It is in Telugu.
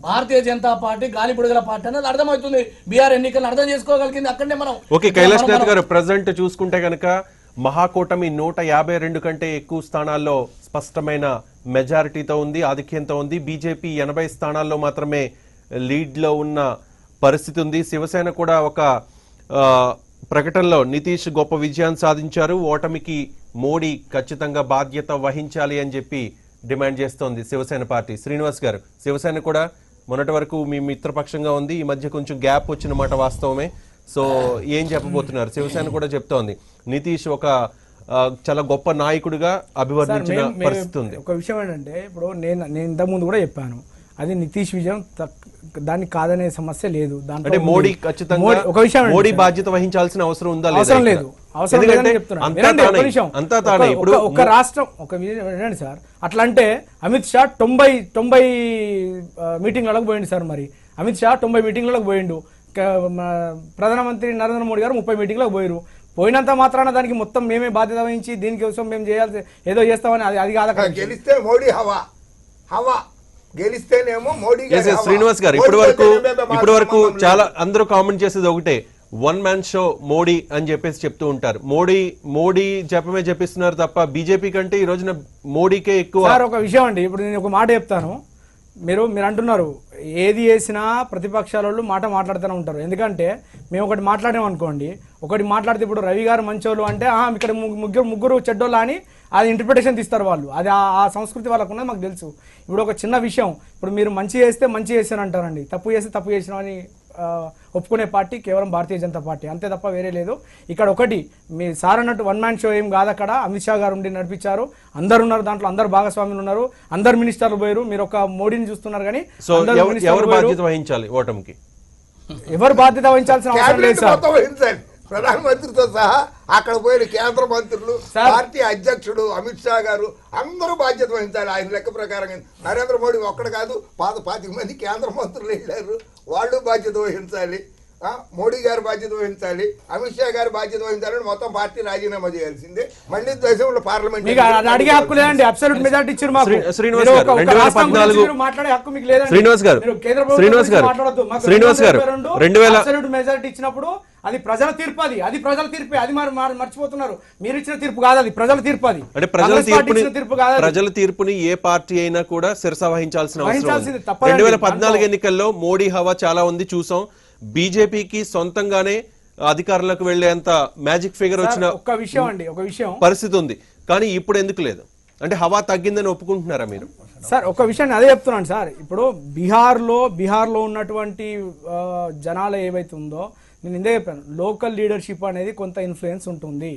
భారతీయ జనతా పార్టీ గాలిపుడుగల పార్టీ అనేది అర్థమవుతుంది. బీఆర్ ఎన్నికలను అర్థం చేసుకోగలిగింది అక్కడనే మనం. ఓకే, కైలాష్ నాథ్ గారు, ప్రజెంట్ చూసుకుంటే కనుక మహాకూటమి 152 కంటే ఎక్కువ స్థానాల్లో స్పష్టమైన మెజారిటీతో ఉంది, ఆధిక్యంతో ఉంది. బీజేపీ 80 స్థానాల్లో మాత్రమే లీడ్లో ఉన్న పరిస్థితి ఉంది. శివసేన కూడా ఒక ప్రకటనలో నితీష్ గొప్ప విజయాన్ని సాధించారు, ఓటమికి మోడీ ఖచ్చితంగా బాధ్యత వహించాలి అని చెప్పి డిమాండ్ చేస్తోంది శివసేన పార్టీ. శ్రీనివాస్ గారు, శివసేన కూడా మొన్నటి వరకు మీ మిత్రపక్షంగా ఉంది, ఈ మధ్య కొంచెం గ్యాప్ వచ్చిన మాట వాస్తవమే. సో ఏం చెప్పబోతున్నారు? శివసేన కూడా చెప్తోంది నితీష్ ఒక చాలా గొప్ప నాయకుడిగా అభివర్ణించిన పరిస్థితి ఉంది. ఒక విషయం ఏంటంటే, ఇప్పుడు నేను ఇంతకుముందు కూడా చెప్పాను, అది నితీష్ విజయం, దానికి కాదనే సమస్య లేదు. అంటే మోడీ ఖచ్చితంగా ఒక విషయం, మోడీ బాధ్యత వహించాల్సిన అవసరం ఉందా? అవసరం లేదు, అవసరం లేదని చెప్తున్నాను. ఒక రాష్ట్రం ఒక వినండి సార్, అట్లా అంటే అమిత్ షా 90 మీటింగ్లకు పోయిండు సార్. మరి అమిత్ షా 90 మీటింగ్లకు పోయిండు, ప్రధానమంత్రి నరేంద్ర మోడీ గారు 30 మీటింగ్లకు పోయారు. పోయినంత మాత్రాన దానికి మొత్తం మేమే బాధ్యత వహించి దీనికోసం మేము చేయాల్సి ఏదో చేస్తామని అది కాదు. గెలిస్తే మోడీ హవా గెలిస్తేనేమో మోడీ. శ్రీనివాస్ గారు, ఇప్పటి వరకు చాలా అందరూ కామెంట్ చేసేది ఒకటే, వన్ మ్యాన్ షో మోడీ అని చెప్పేసి చెప్తూ ఉంటారు. మోడీ జపమే జపిస్తున్నారు తప్ప బీజేపీ కంటే ఈ రోజున మోడీకే ఎక్కువ. ఒక విషయం అండి, ఇప్పుడు నేను ఒక మాట చెప్తాను. మీరు అంటున్నారు ఏది చేసినా ప్రతిపక్షాల వాళ్ళు మాట్లాడుతూనే ఉంటారు. ఎందుకంటే మేము ఒకటి మాట్లాడామనుకోండి, ఒకటి మాట్లాడితే ఇప్పుడు రవి గారు మంచోళ్ళు అంటే ఇక్కడ ముగ్గురు చెడ్డోళ్ళు అని అది ఇంటర్ప్రిటేషన్ తీస్తారు వాళ్ళు. అది ఆ సంస్కృతి వాళ్ళకు ఉన్నది మాకు తెలుసు. ఇప్పుడు ఒక చిన్న విషయం, ఇప్పుడు మీరు మంచి చేస్తే మంచి చేసాను అంటారండి, తప్పు చేస్తే తప్పు చేసినా అని ఒప్పుకునే పార్టీ కేవలం భారతీయ జనతా పార్టీ, అంతే తప్ప వేరే లేదు. ఇక్కడ ఒకటి మీ సార్ అన్నట్టు వన్ మ్యాన్ షో ఏం కాదు. అక్కడ అమిత్ షా గారు ఉండి నడిపించారు, అందరు ఉన్నారు దాంట్లో, అందరు భాగస్వాములు ఉన్నారు, అందరు మినిస్టర్లు పోయారు. మీరు ఒక మోడీని చూస్తున్నారు కానీ ఎవరు బాధ్యత వహించాలి ఓటమికి? ఎవరు బాధ్యత వహించాల్సిన అవసరం లేదు సార్. ప్రధానమంత్రితో సహా అక్కడ పోయిన కేంద్ర మంత్రులు, పార్టీ అధ్యక్షుడు అమిత్ షా గారు అందరూ బాధ్యత వహించాలి. ఆయన లెక్క ప్రకారం నరేంద్ర మోడీ ఒక్కడు కాదు, 25 మంది కేంద్ర మంత్రులు వెళ్ళారు, వాళ్ళు బాధ్యత వహించాలి. మోడీ గారు బాధ్యత వహించాలి, అమిత్ షా గారు బాధ్యత వహించాలని మొత్తం పార్టీ రాజీనామా చేయాల్సిందే. మళ్ళీ దేశంలో పార్లమెంట్ అడిగే హక్కు లేదండి. అబ్సల్యూట్ మెజారిటీ ఇచ్చారు మాకు. శ్రీనివాస్ గారు, మెజారిటీ ఇచ్చినప్పుడు అది ప్రజల తీర్పు, అది ప్రజల తీర్పే. అది మర్చిపోతున్నారు. మీరు ఇచ్చిన తీర్పు కాదు, అది ప్రజల తీర్పు. అది అంటే ప్రజల తీర్పుని ఏ పార్టీ అయినా కూడా శిరస వహించాల్సిన అవసరం. 2014 ఎన్నికల్లో మోడీ హవా చాలా ఉంది, చూసాం. బీజేపీకి సొంతంగానే అధికారులకు వెళ్లేంత మ్యాజిక్ ఫిగర్ వచ్చిన ఒక విషయం పరిస్థితి ఉంది. కానీ ఇప్పుడు ఎందుకు లేదు? అంటే హవా తగ్గిందని ఒప్పుకుంటున్నారా మీరు? సార్ ఒక విషయాన్ని అదే చెప్తున్నాను సార్. ఇప్పుడు బీహార్లో ఉన్నటువంటి జనాలు ఏవైతే ఉందో, నేను ఇందే చెప్పాను, లోకల్ లీడర్షిప్ అనేది కొంత ఇన్ఫ్లుయెన్స్ ఉంటుంది.